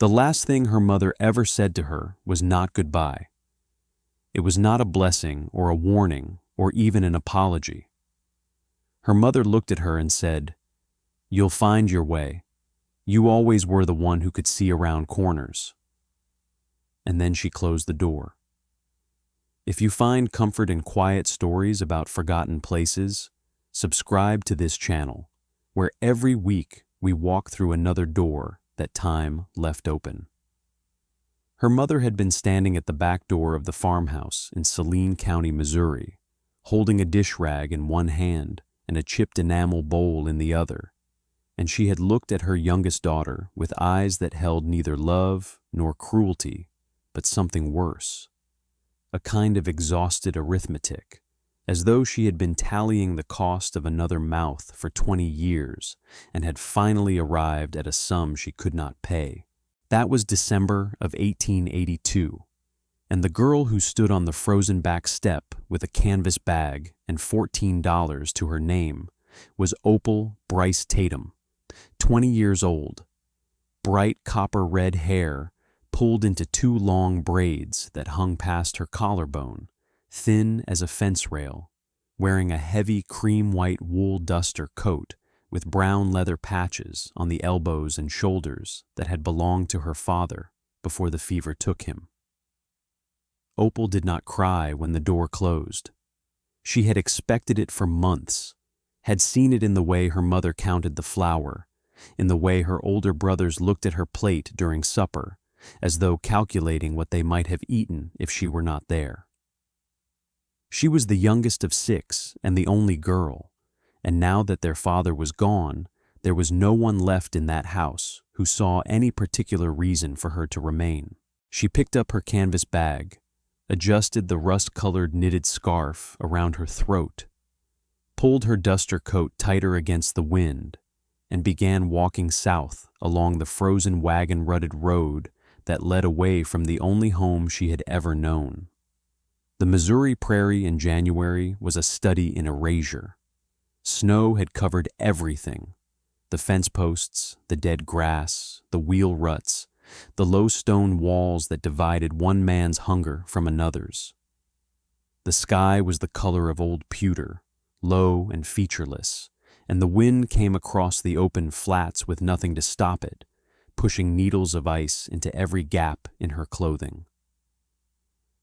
The last thing her mother ever said to her was not goodbye. It was not a blessing or a warning or even an apology. Her mother looked at her and said, "You'll find your way. You always were the one who could see around corners." And then she closed the door. If you find comfort in quiet stories about forgotten places, subscribe to this channel, where every week we walk through another door that time left open. Her mother had been standing at the back door of the farmhouse in Saline County, Missouri, holding a dish rag in one hand and a chipped enamel bowl in the other, and she had looked at her youngest daughter with eyes that held neither love nor cruelty, but something worse, a kind of exhausted arithmetic, as though she had been tallying the cost of another mouth for 20 years and had finally arrived at a sum she could not pay. That was December of 1882, and the girl who stood on the frozen back step with a canvas bag and $14 to her name was Opal Bryce Tatum, 20 years old, bright copper-red hair pulled into 2 long braids that hung past her collarbone, thin as a fence rail, wearing a heavy cream-white wool duster coat with brown leather patches on the elbows and shoulders that had belonged to her father before the fever took him. Opal did not cry when the door closed. She had expected it for months, had seen it in the way her mother counted the flour, in the way her older brothers looked at her plate during supper, as though calculating what they might have eaten if she were not there. She was the youngest of 6 and the only girl, and now that their father was gone, there was no one left in that house who saw any particular reason for her to remain. She picked up her canvas bag, adjusted the rust-colored knitted scarf around her throat, pulled her duster coat tighter against the wind, and began walking south along the frozen wagon-rutted road that led away from the only home she had ever known. The Missouri prairie in January was a study in erasure. Snow had covered everything: the fence posts, the dead grass, the wheel ruts, the low stone walls that divided one man's hunger from another's. The sky was the color of old pewter, low and featureless, and the wind came across the open flats with nothing to stop it, pushing needles of ice into every gap in her clothing.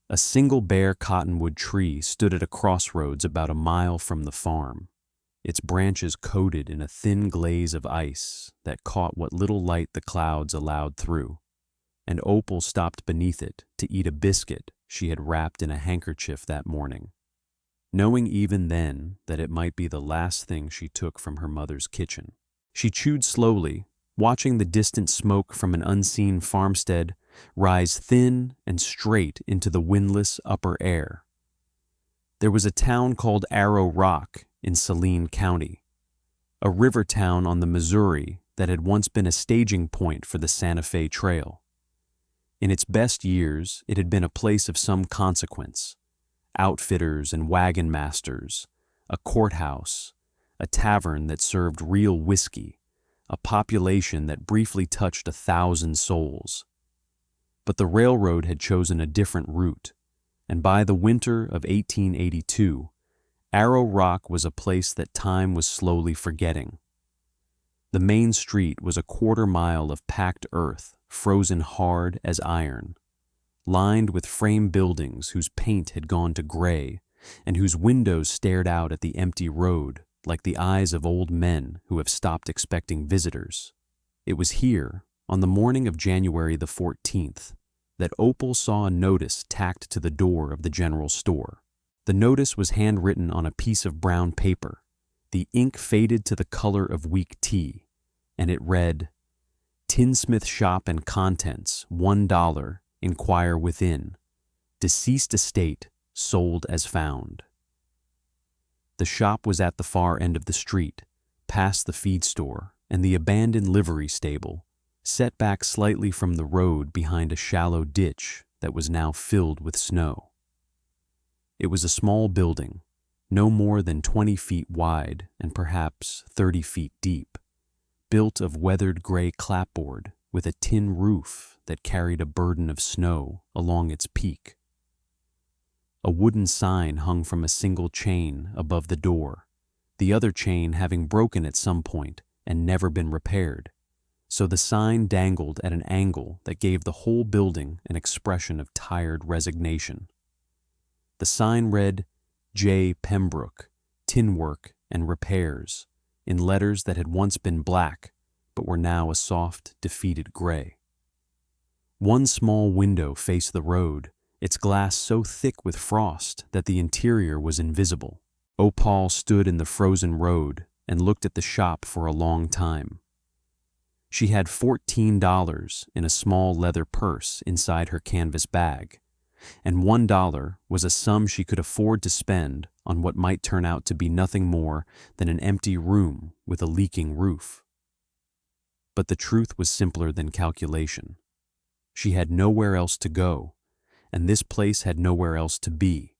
A single bare cottonwood tree stood at a crossroads about a mile from the farm, its branches coated in a thin glaze of ice that caught what little light the clouds allowed through, and Opal stopped beneath it to eat a biscuit she had wrapped in a handkerchief that morning, knowing even then that it might be the last thing she took from her mother's kitchen. She chewed slowly, watching the distant smoke from an unseen farmstead rise thin and straight into the windless upper air. There was a town called Arrow Rock in Saline County, a river town on the Missouri that had once been a staging point for the Santa Fe Trail. In its best years, it had been a place of some consequence: outfitters and wagon masters, a courthouse, a tavern that served real whiskey, a population that briefly touched 1,000 souls. But the railroad had chosen a different route, and by the winter of 1882, Arrow Rock was a place that time was slowly forgetting. The main street was a quarter-mile of packed earth, frozen hard as iron, lined with frame buildings whose paint had gone to gray and whose windows stared out at the empty road like the eyes of old men who have stopped expecting visitors. It was here, on the morning of January the 14th, that Opal saw a notice tacked to the door of the general store. The notice was handwritten on a piece of brown paper, the ink faded to the color of weak tea, and it read, "Tinsmith Shop and Contents, $1, inquire within. Deceased estate, sold as found." The shop was at the far end of the street, past the feed store and the abandoned livery stable, set back slightly from the road behind a shallow ditch that was now filled with snow. It was a small building, no more than 20 feet wide and perhaps 30 feet deep, built of weathered gray clapboard with a tin roof that carried a burden of snow along its peak. A wooden sign hung from a single chain above the door, the other chain having broken at some point and never been repaired, so the sign dangled at an angle that gave the whole building an expression of tired resignation. The sign read, J. Pembroke, Tin Work and Repairs, in letters that had once been black but were now a soft, defeated gray. One small window faced the road, its glass so thick with frost that the interior was invisible. Opal stood in the frozen road and looked at the shop for a long time. She had $14 in a small leather purse inside her canvas bag, and $1 was a sum she could afford to spend on what might turn out to be nothing more than an empty room with a leaking roof. But the truth was simpler than calculation. She had nowhere else to go, and this place had nowhere else to be,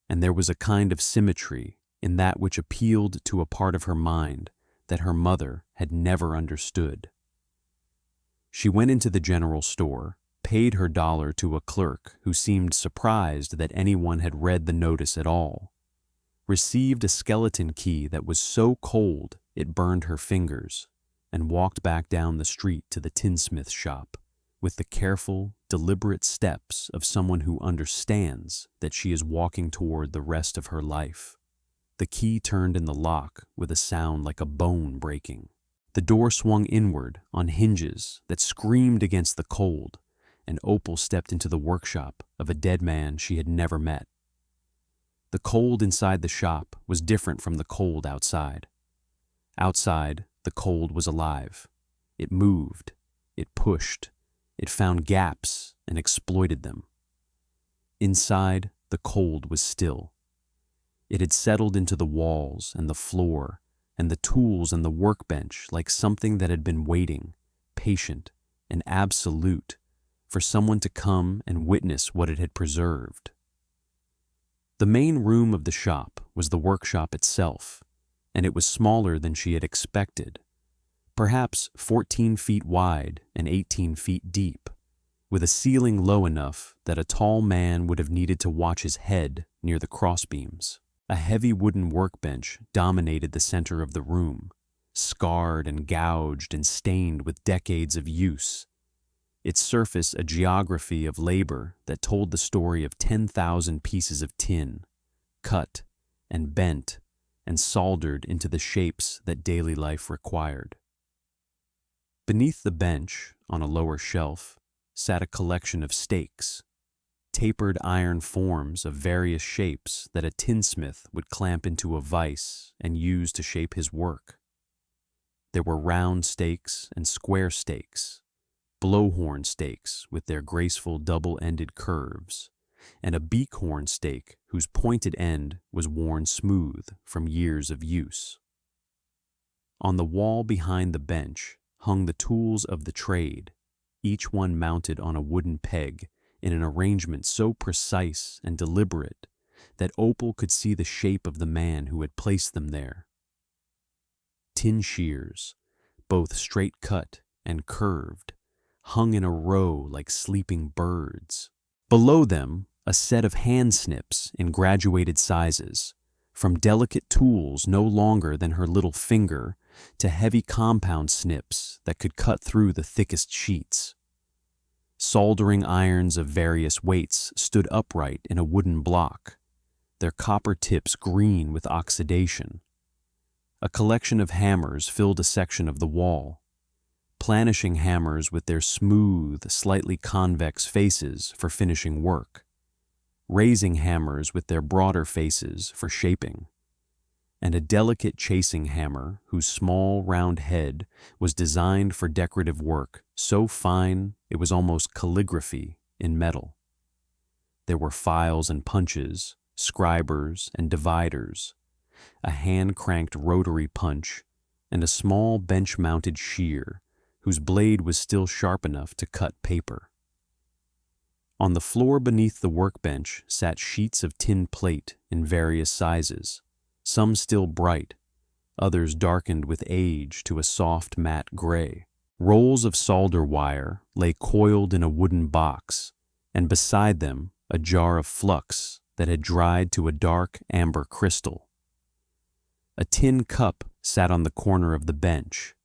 and there was a kind of symmetry in that which appealed to a part of her mind that her mother had never understood. She went into the general store, paid her $1 to a clerk who seemed surprised that anyone had read the notice at all, received a skeleton key that was so cold it burned her fingers, and walked back down the street to the tinsmith shop with the careful, deliberate steps of someone who understands that she is walking toward the rest of her life. The key turned in the lock with a sound like a bone breaking. The door swung inward on hinges that screamed against the cold, and Opal stepped into the workshop of a dead man she had never met. The cold inside the shop was different from the cold outside. Outside, the cold was alive. It moved, it pushed, it found gaps and exploited them. Inside, the cold was still. It had settled into the walls and the floor and the tools and the workbench like something that had been waiting, patient and absolute, for someone to come and witness what it had preserved. The main room of the shop was the workshop itself, and it was smaller than she had expected, perhaps 14 feet wide and 18 feet deep, with a ceiling low enough that a tall man would have needed to watch his head near the crossbeams. A heavy wooden workbench dominated the center of the room, scarred and gouged and stained with decades of use, its surface a geography of labor that told the story of 10,000 pieces of tin, cut and bent and soldered into the shapes that daily life required. Beneath the bench, on a lower shelf, sat a collection of stakes, tapered iron forms of various shapes that a tinsmith would clamp into a vise and use to shape his work. There were round stakes and square stakes, blowhorn stakes with their graceful double-ended curves, and a beakhorn stake whose pointed end was worn smooth from years of use. On the wall behind the bench hung the tools of the trade, each one mounted on a wooden peg in an arrangement so precise and deliberate that Opal could see the shape of the man who had placed them there. Tin shears, both straight cut and curved, hung in a row like sleeping birds. Below them, a set of hand snips in graduated sizes, from delicate tools no longer than her little finger to heavy compound snips that could cut through the thickest sheets. Soldering irons of various weights stood upright in a wooden block, their copper tips green with oxidation. A collection of hammers filled a section of the wall, planishing hammers with their smooth, slightly convex faces for finishing work, raising hammers with their broader faces for shaping, and a delicate chasing hammer whose small round head was designed for decorative work so fine it was almost calligraphy in metal. There were files and punches, scribers and dividers, a hand-cranked rotary punch, and a small bench-mounted shear whose blade was still sharp enough to cut paper. On the floor beneath the workbench sat sheets of tin plate in various sizes, some still bright, others darkened with age to a soft matte gray. Rolls of solder wire lay coiled in a wooden box, and beside them a jar of flux that had dried to a dark amber crystal. A tin cup sat on the corner of the bench,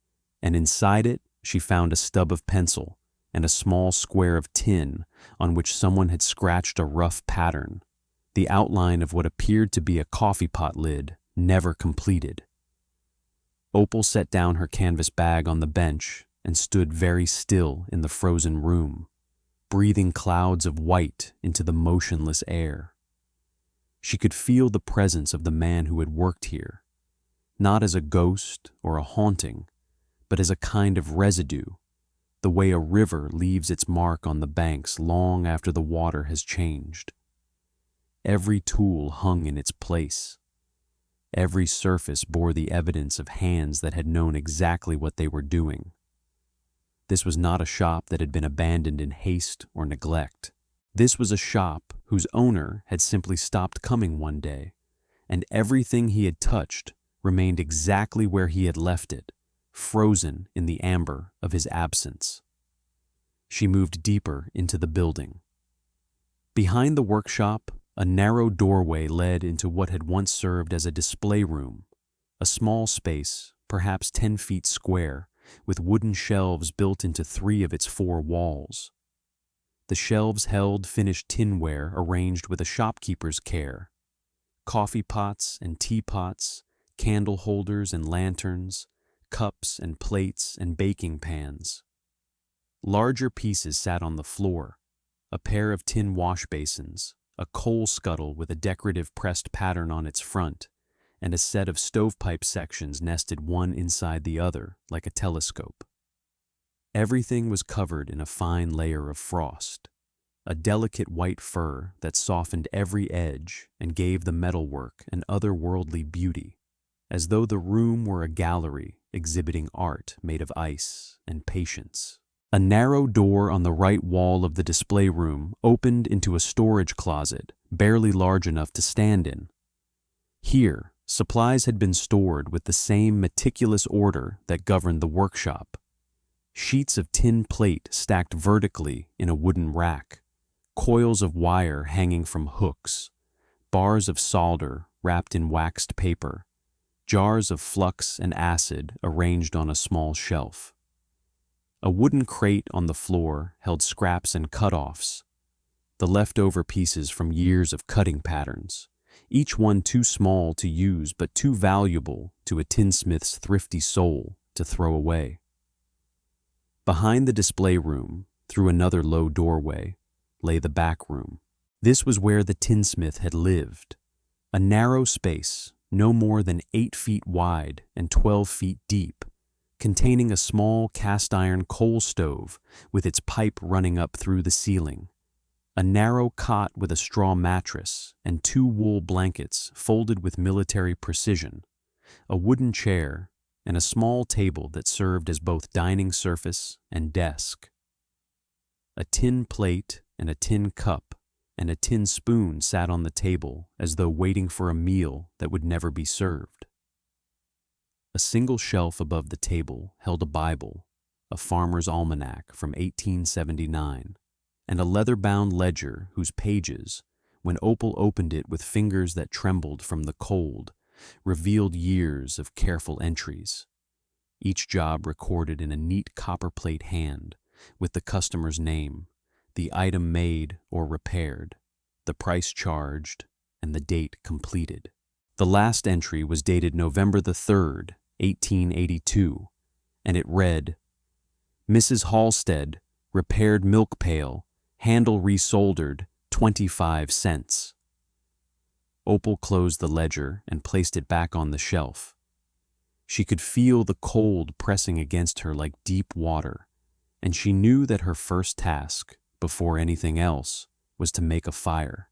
and inside it she found a stub of pencil and a small square of tin on which someone had scratched a rough pattern, the outline of what appeared to be a coffee pot lid, never completed. Opal set down her canvas bag on the bench and stood very still in the frozen room, breathing clouds of white into the motionless air. She could feel the presence of the man who had worked here, not as a ghost or a haunting, but as a kind of residue, the way a river leaves its mark on the banks long after the water has changed. Every tool hung in its place. Every surface bore the evidence of hands that had known exactly what they were doing. This was not a shop that had been abandoned in haste or neglect. This was a shop whose owner had simply stopped coming one day, and everything he had touched remained exactly where he had left it, frozen in the amber of his absence. She moved deeper into the building. Behind the workshop, a narrow doorway led into what had once served as a display room, a small space, perhaps 10 feet square, with wooden shelves built into 3 of its 4 walls. The shelves held finished tinware arranged with a shopkeeper's care: coffee pots and teapots, candle holders and lanterns, cups and plates and baking pans. Larger pieces sat on the floor: a pair of tin wash basins, a coal scuttle with a decorative pressed pattern on its front, and a set of stovepipe sections nested one inside the other like a telescope. Everything was covered in a fine layer of frost, a delicate white fur that softened every edge and gave the metalwork an otherworldly beauty, as though the room were a gallery exhibiting art made of ice and patience. A narrow door on the right wall of the display room opened into a storage closet barely large enough to stand in. Here, supplies had been stored with the same meticulous order that governed the workshop. Sheets of tin plate stacked vertically in a wooden rack, coils of wire hanging from hooks, bars of solder wrapped in waxed paper, jars of flux and acid arranged on a small shelf. A wooden crate on the floor held scraps and cut-offs, the leftover pieces from years of cutting patterns, each one too small to use but too valuable to a tinsmith's thrifty soul to throw away. Behind the display room, through another low doorway, lay the back room. This was where the tinsmith had lived, a narrow space no more than 8 feet wide and 12 feet deep, containing a small cast-iron coal stove with its pipe running up through the ceiling, a narrow cot with a straw mattress and 2 wool blankets folded with military precision, a wooden chair, and a small table that served as both dining surface and desk. A tin plate and a tin cup and a tin spoon sat on the table as though waiting for a meal that would never be served. A single shelf above the table held a Bible, a farmer's almanac from 1879, and a leather-bound ledger whose pages, when Opal opened it with fingers that trembled from the cold, revealed years of careful entries, each job recorded in a neat copperplate hand with the customer's name, the item made or repaired, the price charged, and the date completed. The last entry was dated November the 3rd, 1882, and it read, "Mrs. Halstead, repaired milk pail, handle resoldered, 25 cents. Opal closed the ledger and placed it back on the shelf. She could feel the cold pressing against her like deep water, and she knew that her first task, before anything else, was to make a fire.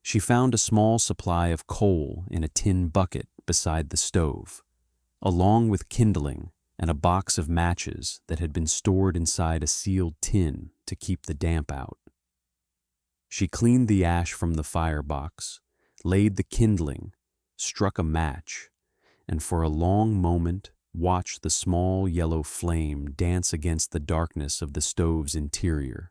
She found a small supply of coal in a tin bucket beside the stove, along with kindling and a box of matches that had been stored inside a sealed tin to keep the damp out. She cleaned the ash from the firebox, laid the kindling, struck a match, and for a long moment watched the small yellow flame dance against the darkness of the stove's interior,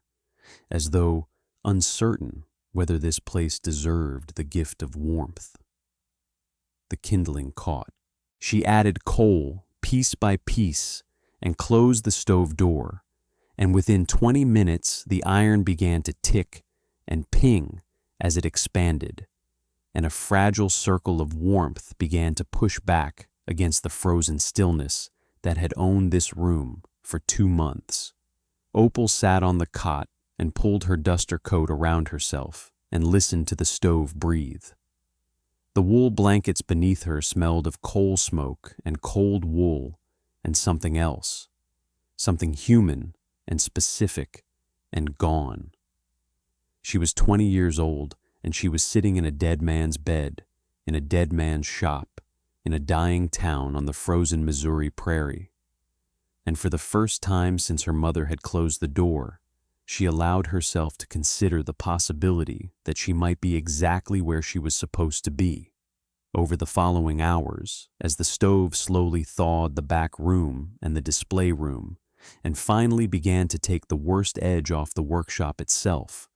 as though uncertain whether this place deserved the gift of warmth. The kindling caught. She added coal piece by piece and closed the stove door, and within 20 minutes the iron began to tick and ping as it expanded, and a fragile circle of warmth began to push back against the frozen stillness that had owned this room for 2 months. Opal sat on the cot and pulled her duster coat around herself and listened to the stove breathe. The wool blankets beneath her smelled of coal smoke and cold wool and something else, something human and specific and gone. She was 20 years old, and she was sitting in a dead man's bed, in a dead man's shop, in a dying town on the frozen Missouri prairie. And for the first time since her mother had closed the door, she allowed herself to consider the possibility that she might be exactly where she was supposed to be. Over the following hours, as the stove slowly thawed the back room and the display room, and finally began to take the worst edge off the workshop itself,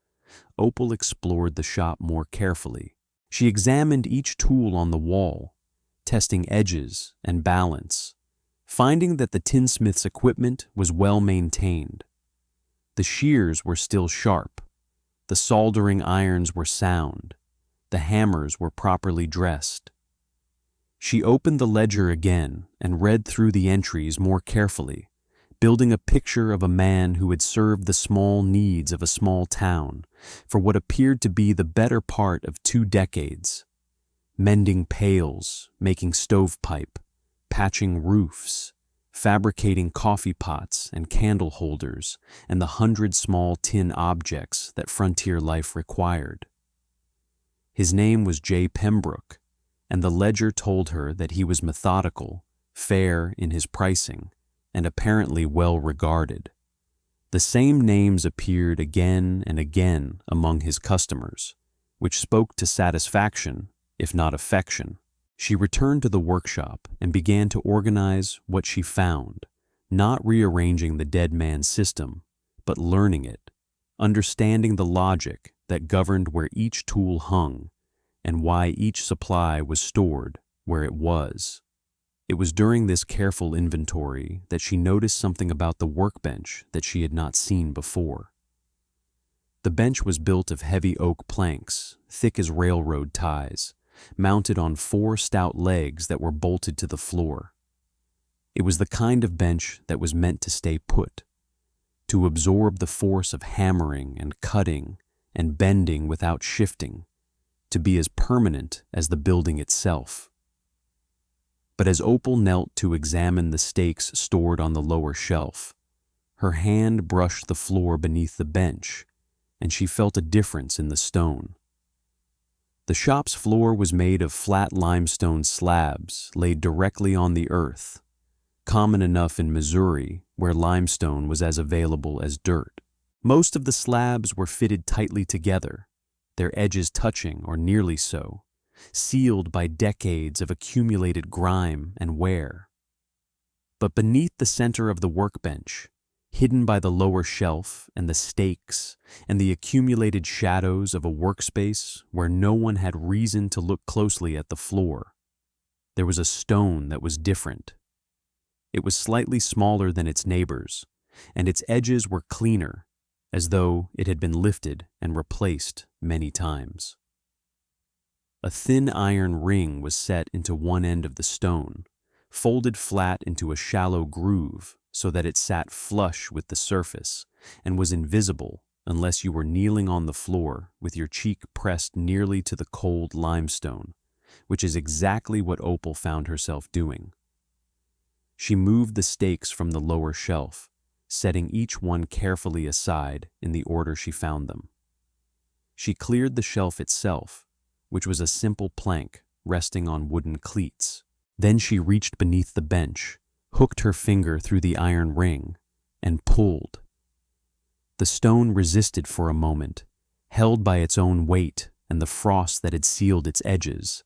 Opal explored the shop more carefully. She examined each tool on the wall, testing edges and balance, finding that the Tinsmith's equipment was well maintained. The shears were still sharp, the soldering irons were sound, the hammers were properly dressed. She opened the ledger again and read through the entries more carefully, building a picture of a man who had served the small needs of a small town for what appeared to be the better part of 2 decades, mending pails, making stovepipe, patching roofs, fabricating coffee pots and candle holders, and the 100 small tin objects that frontier life required. His name was J. Pembroke, and the ledger told her that he was methodical, fair in his pricing, and apparently well regarded. The same names appeared again and again among his customers, which spoke to satisfaction, if not affection. She returned to the workshop and began to organize what she found, not rearranging the dead man's system, but learning it, understanding the logic that governed where each tool hung and why each supply was stored where it was. It was during this careful inventory that she noticed something about the workbench that she had not seen before. The bench was built of heavy oak planks, thick as railroad ties, mounted on 4 stout legs that were bolted to the floor. It was the kind of bench that was meant to stay put, to absorb the force of hammering and cutting and bending without shifting, to be as permanent as the building itself. But as Opal knelt to examine the stakes stored on the lower shelf, her hand brushed the floor beneath the bench, and she felt a difference in the stone. The shop's floor was made of flat limestone slabs laid directly on the earth, common enough in Missouri where limestone was as available as dirt. Most of the slabs were fitted tightly together, their edges touching or nearly so, sealed by decades of accumulated grime and wear. But beneath the center of the workbench, hidden by the lower shelf and the stakes and the accumulated shadows of a workspace where no one had reason to look closely at the floor, there was a stone that was different. It was slightly smaller than its neighbors, and its edges were cleaner, as though it had been lifted and replaced many times. A thin iron ring was set into one end of the stone, folded flat into a shallow groove so that it sat flush with the surface and was invisible unless you were kneeling on the floor with your cheek pressed nearly to the cold limestone, which is exactly what Opal found herself doing. She moved the stakes from the lower shelf, setting each one carefully aside in the order she found them. She cleared the shelf itself, which was a simple plank resting on wooden cleats. Then she reached beneath the bench, hooked her finger through the iron ring, and pulled. The stone resisted for a moment, held by its own weight and the frost that had sealed its edges,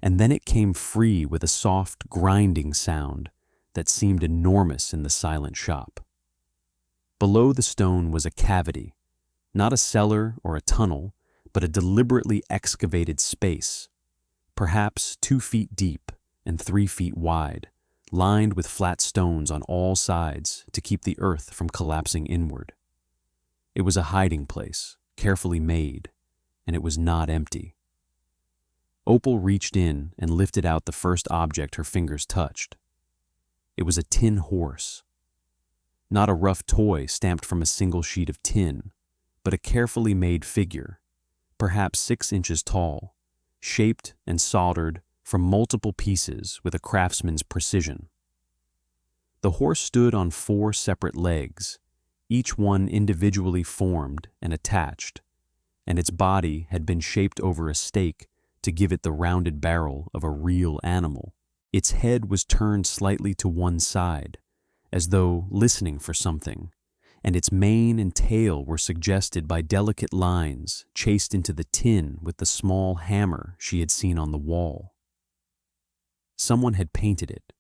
and then it came free with a soft grinding sound that seemed enormous in the silent shop. Below the stone was a cavity, not a cellar or a tunnel, but a deliberately excavated space, perhaps 2 feet deep and 3 feet wide, lined with flat stones on all sides to keep the earth from collapsing inward. It was a hiding place, carefully made, and it was not empty. Opal reached in and lifted out the first object her fingers touched. It was a tin horse. Not a rough toy stamped from a single sheet of tin, but a carefully made figure, perhaps 6 inches tall, shaped and soldered from multiple pieces with a craftsman's precision. The horse stood on 4 separate legs, each one individually formed and attached, and its body had been shaped over a stake to give it the rounded barrel of a real animal. Its head was turned slightly to one side, as though listening for something, and its mane and tail were suggested by delicate lines chased into the tin with the small hammer she had seen on the wall. Someone had painted it,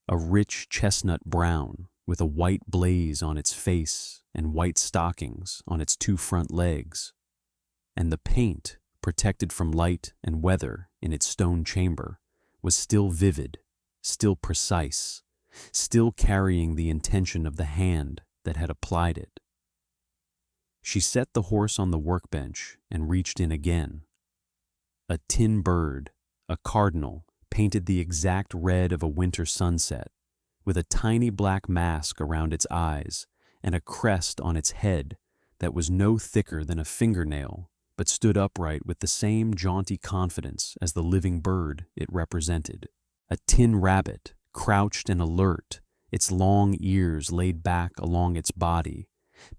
a rich chestnut brown with a white blaze on its face and white stockings on its 2 front legs, and the paint, protected from light and weather in its stone chamber, was still vivid, still precise, still carrying the intention of the hand that had applied it. She set the horse on the workbench and reached in again. A tin bird, a cardinal, painted the exact red of a winter sunset, with a tiny black mask around its eyes and a crest on its head that was no thicker than a fingernail, but stood upright with the same jaunty confidence as the living bird it represented. A tin rabbit, crouched and alert, its long ears laid back along its body,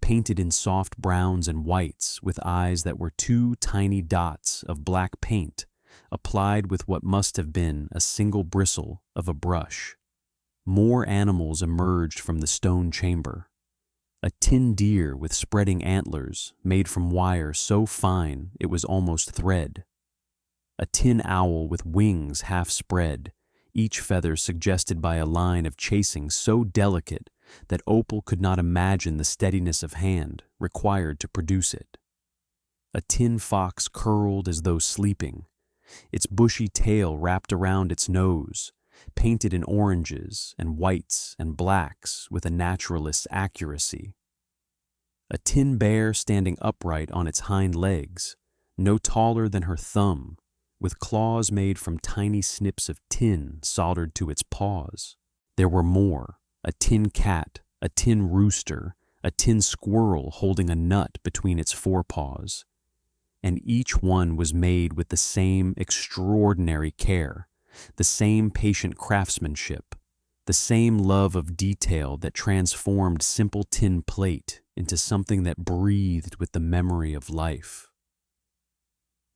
painted in soft browns and whites with eyes that were 2 tiny dots of black paint applied with what must have been a single bristle of a brush. More animals emerged from the stone chamber. A tin deer with spreading antlers made from wire so fine it was almost thread. A tin owl with wings half spread, each feather suggested by a line of chasing so delicate that Opal could not imagine the steadiness of hand required to produce it. A tin fox curled as though sleeping, its bushy tail wrapped around its nose, painted in oranges and whites and blacks with a naturalist's accuracy. A tin bear standing upright on its hind legs, no taller than her thumb, with claws made from tiny snips of tin soldered to its paws. There were more: a tin cat, a tin rooster, a tin squirrel holding a nut between its forepaws, and each one was made with the same extraordinary care, the same patient craftsmanship, the same love of detail that transformed simple tin plate into something that breathed with the memory of life.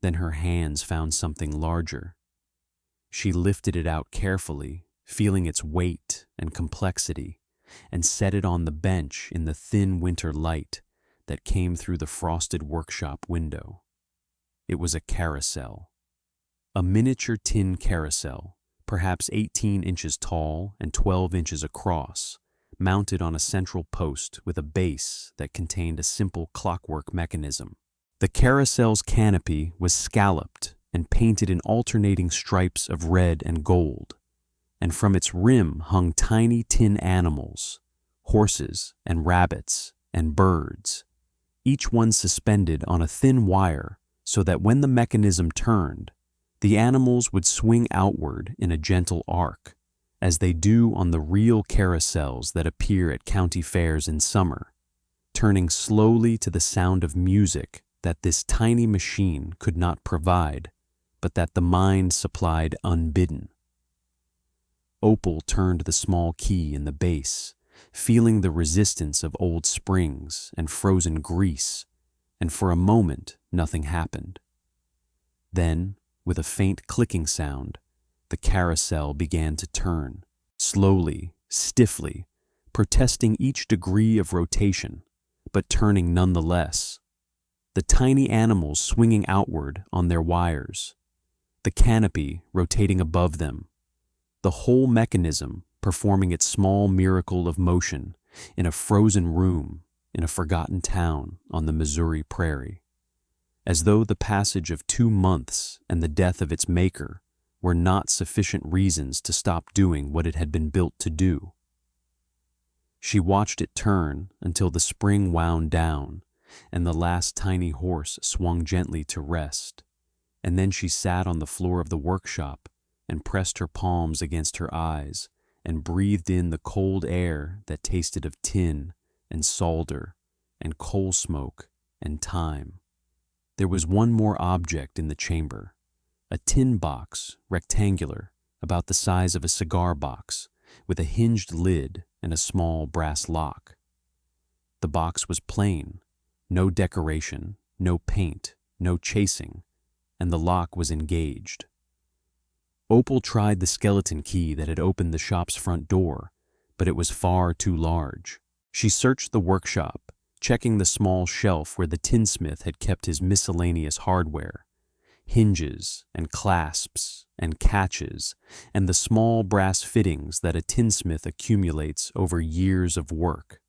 Then her hands found something larger. She lifted it out carefully, feeling its weight and complexity, and set it on the bench in the thin winter light that came through the frosted workshop window. It was a carousel. A miniature tin carousel, perhaps 18 inches tall and 12 inches across, mounted on a central post with a base that contained a simple clockwork mechanism. The carousel's canopy was scalloped and painted in alternating stripes of red and gold, and from its rim hung tiny tin animals, horses and rabbits and birds, each one suspended on a thin wire so that when the mechanism turned, the animals would swing outward in a gentle arc, as they do on the real carousels that appear at county fairs in summer, turning slowly to the sound of music that this tiny machine could not provide, but that the mind supplied unbidden. Opal turned the small key in the base, feeling the resistance of old springs and frozen grease, and for a moment nothing happened. Then, with a faint clicking sound, the carousel began to turn, slowly, stiffly, protesting each degree of rotation, but turning nonetheless. The tiny animals swinging outward on their wires, the canopy rotating above them, the whole mechanism performing its small miracle of motion in a frozen room in a forgotten town on the Missouri prairie, as though the passage of 2 months and the death of its maker were not sufficient reasons to stop doing what it had been built to do. She watched it turn until the spring wound down and the last tiny horse swung gently to rest, and then she sat on the floor of the workshop and pressed her palms against her eyes and breathed in the cold air that tasted of tin and solder and coal smoke and time. There was one more object in the chamber, a tin box, rectangular, about the size of a cigar box, with a hinged lid and a small brass lock. The box was plain, no decoration, no paint, no chasing, and the lock was engaged. Opal tried the skeleton key that had opened the shop's front door, but it was far too large. She searched the workshop, checking the small shelf where the tinsmith had kept his miscellaneous hardware, hinges and clasps and catches, and the small brass fittings that a tinsmith accumulates over years of work.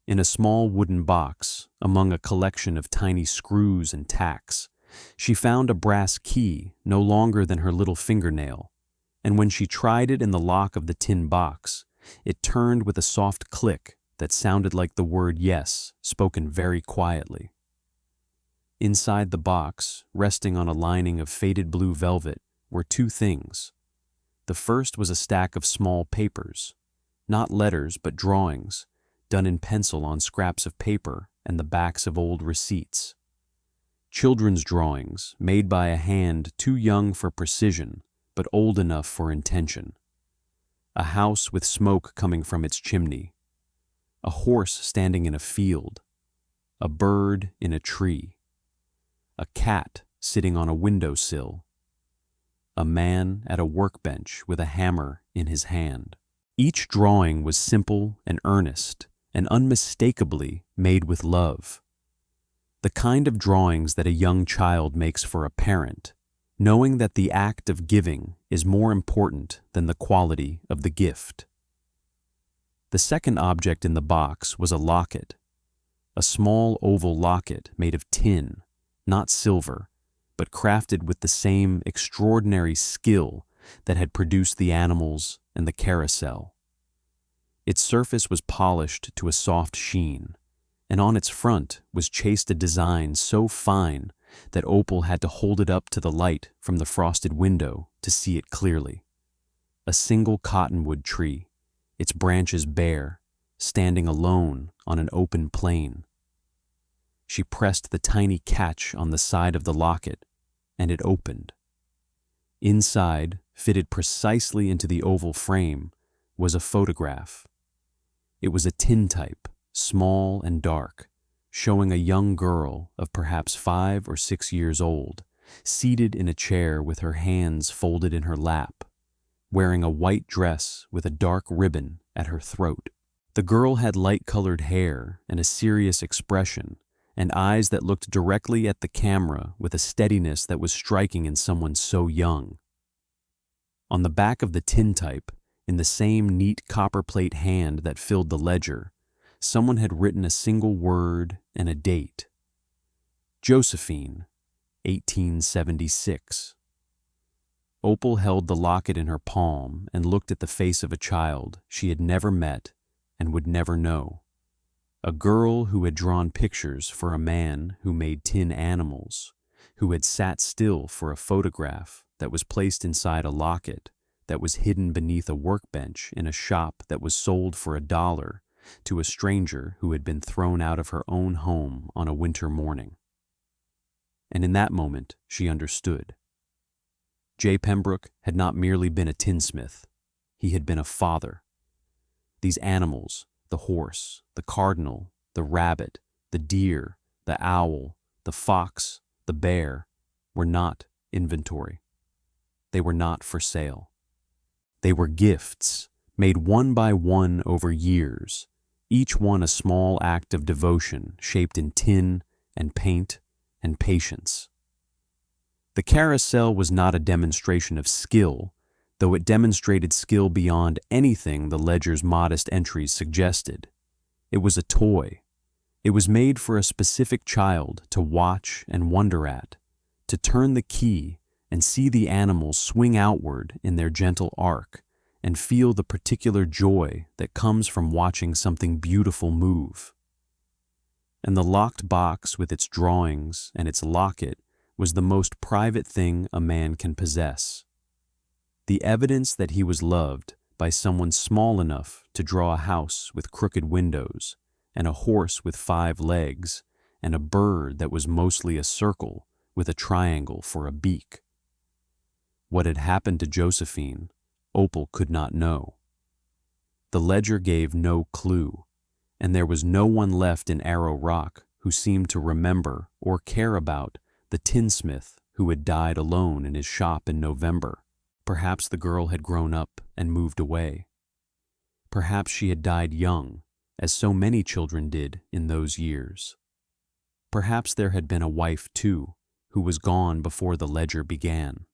In a small wooden box, among a collection of tiny screws and tacks, she found a brass key no longer than her little fingernail, and when she tried it in the lock of the tin box, it turned with a soft click that sounded like the word yes, spoken very quietly. Inside the box, resting on a lining of faded blue velvet, were 2 things. The first was a stack of small papers, not letters but drawings, done in pencil on scraps of paper and the backs of old receipts. Children's drawings made by a hand too young for precision but old enough for intention. A house with smoke coming from its chimney. A horse standing in a field. A bird in a tree. A cat sitting on a windowsill. A man at a workbench with a hammer in his hand. Each drawing was simple and earnest and unmistakably made with love. The kind of drawings that a young child makes for a parent, knowing that the act of giving is more important than the quality of the gift. The second object in the box was a locket, a small oval locket made of tin, not silver, but crafted with the same extraordinary skill that had produced the animals and the carousel. Its surface was polished to a soft sheen, and on its front was chased a design so fine that Opal had to hold it up to the light from the frosted window to see it clearly. A single cottonwood tree, its branches bare, standing alone on an open plain. She pressed the tiny catch on the side of the locket, and it opened. Inside, fitted precisely into the oval frame, was a photograph. It was a tintype, small and dark, showing a young girl of perhaps 5 or 6 years old, seated in a chair with her hands folded in her lap, wearing a white dress with a dark ribbon at her throat. The girl had light-colored hair and a serious expression, and eyes that looked directly at the camera with a steadiness that was striking in someone so young. On the back of the tintype, in the same neat copperplate hand that filled the ledger, someone had written a single word and a date. Josephine, 1876. Opal held the locket in her palm and looked at the face of a child she had never met and would never know. A girl who had drawn pictures for a man who made tin animals, who had sat still for a photograph that was placed inside a locket that was hidden beneath a workbench in a shop that was sold for $1 to a stranger who had been thrown out of her own home on a winter morning. And in that moment, she understood. J. Pembroke had not merely been a tinsmith. He had been a father. These animals, the horse, the cardinal, the rabbit, the deer, the owl, the fox, the bear, were not inventory. They were not for sale. They were gifts, made one by one over years, each one a small act of devotion shaped in tin and paint and patience. The carousel was not a demonstration of skill, though it demonstrated skill beyond anything the ledger's modest entries suggested. It was a toy. It was made for a specific child to watch and wonder at, to turn the key and see the animals swing outward in their gentle arc and feel the particular joy that comes from watching something beautiful move. And the locked box with its drawings and its locket was the most private thing a man can possess. The evidence that he was loved by someone small enough to draw a house with crooked windows, and a horse with 5 legs, and a bird that was mostly a circle with a triangle for a beak. What had happened to Josephine, Opal could not know. The ledger gave no clue, and there was no one left in Arrow Rock who seemed to remember or care about the tinsmith who had died alone in his shop in November. Perhaps the girl had grown up and moved away. Perhaps she had died young, as so many children did in those years. Perhaps there had been a wife, too, who was gone before the ledger began.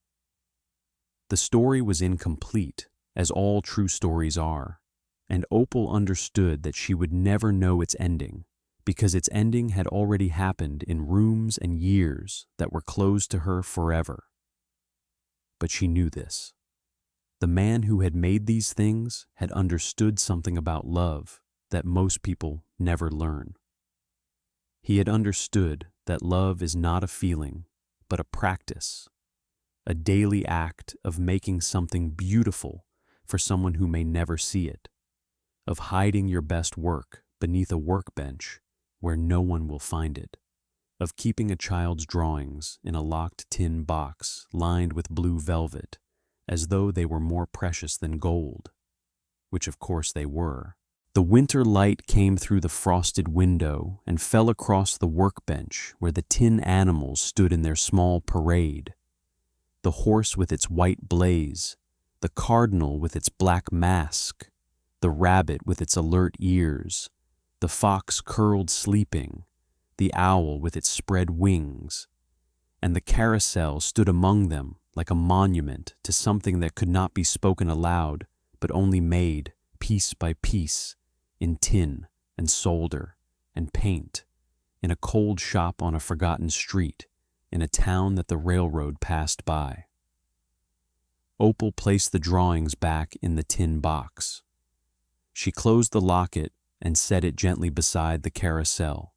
The story was incomplete, as all true stories are, and Opal understood that she would never know its ending, because its ending had already happened in rooms and years that were closed to her forever. But she knew this. The man who had made these things had understood something about love that most people never learn. He had understood that love is not a feeling, but a practice, a daily act of making something beautiful for someone who may never see it, of hiding your best work beneath a workbench where no one will find it, of keeping a child's drawings in a locked tin box lined with blue velvet as though they were more precious than gold, which of course they were. The winter light came through the frosted window and fell across the workbench where the tin animals stood in their small parade. The horse with its white blaze, the cardinal with its black mask, the rabbit with its alert ears, the fox curled sleeping, the owl with its spread wings, and the carousel stood among them like a monument to something that could not be spoken aloud, but only made, piece by piece, in tin and solder and paint, in a cold shop on a forgotten street, in a town that the railroad passed by. Opal placed the drawings back in the tin box. She closed the locket and set it gently beside the carousel.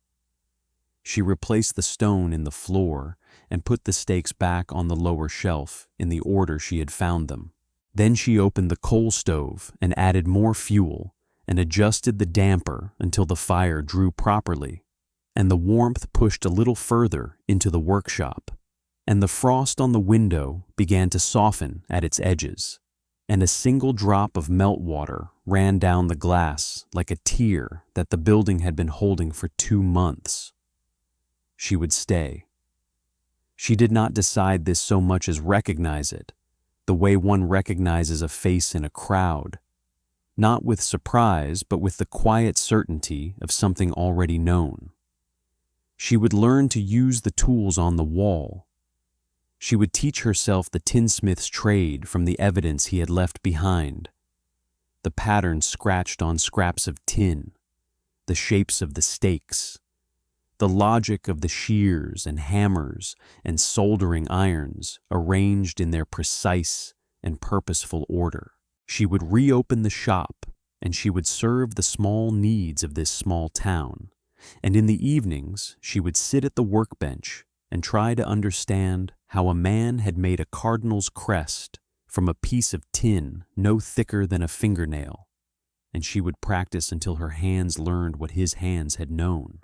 She replaced the stone in the floor and put the stakes back on the lower shelf in the order she had found them. Then she opened the coal stove and added more fuel and adjusted the damper until the fire drew properly, and the warmth pushed a little further into the workshop, and the frost on the window began to soften at its edges, and a single drop of meltwater ran down the glass like a tear that the building had been holding for 2 months. She would stay. She did not decide this so much as recognize it, the way one recognizes a face in a crowd, not with surprise, but with the quiet certainty of something already known. She would learn to use the tools on the wall. She would teach herself the tinsmith's trade from the evidence he had left behind, the patterns scratched on scraps of tin, the shapes of the stakes, the logic of the shears and hammers and soldering irons arranged in their precise and purposeful order. She would reopen the shop, and she would serve the small needs of this small town, and in the evenings she would sit at the workbench and try to understand how a man had made a cardinal's crest from a piece of tin no thicker than a fingernail, and she would practice until her hands learned what his hands had known.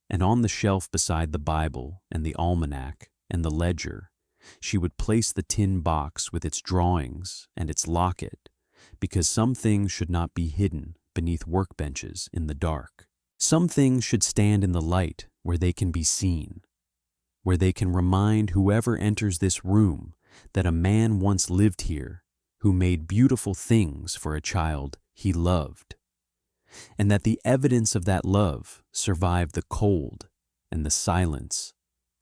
And on the shelf beside the Bible and the almanac and the ledger, she would place the tin box with its drawings and its locket, because some things should not be hidden beneath workbenches in the dark. Some things should stand in the light where they can be seen, where they can remind whoever enters this room that a man once lived here who made beautiful things for a child he loved, and that the evidence of that love survived the cold and the silence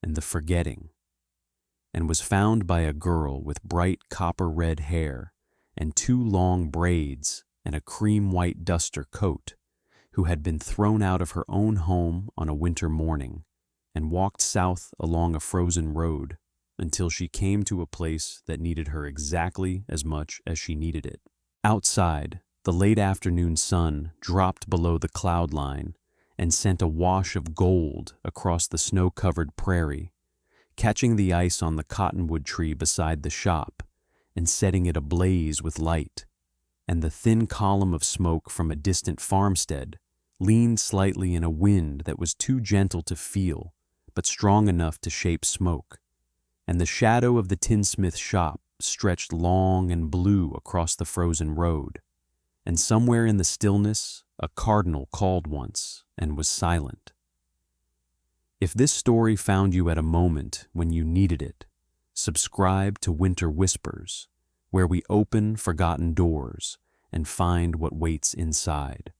and the forgetting. and was found by a girl with bright copper-red hair and 2 long braids and a cream-white duster coat, who had been thrown out of her own home on a winter morning and walked south along a frozen road until she came to a place that needed her exactly as much as she needed it. Outside, the late afternoon sun dropped below the cloud line and sent a wash of gold across the snow-covered prairie, catching the ice on the cottonwood tree beside the shop and setting it ablaze with light, and the thin column of smoke from a distant farmstead leaned slightly in a wind that was too gentle to feel, but strong enough to shape smoke, and the shadow of the tinsmith shop stretched long and blue across the frozen road, and somewhere in the stillness a cardinal called once and was silent. If this story found you at a moment when you needed it, subscribe to Winter Whispers, where we open forgotten doors and find what waits inside.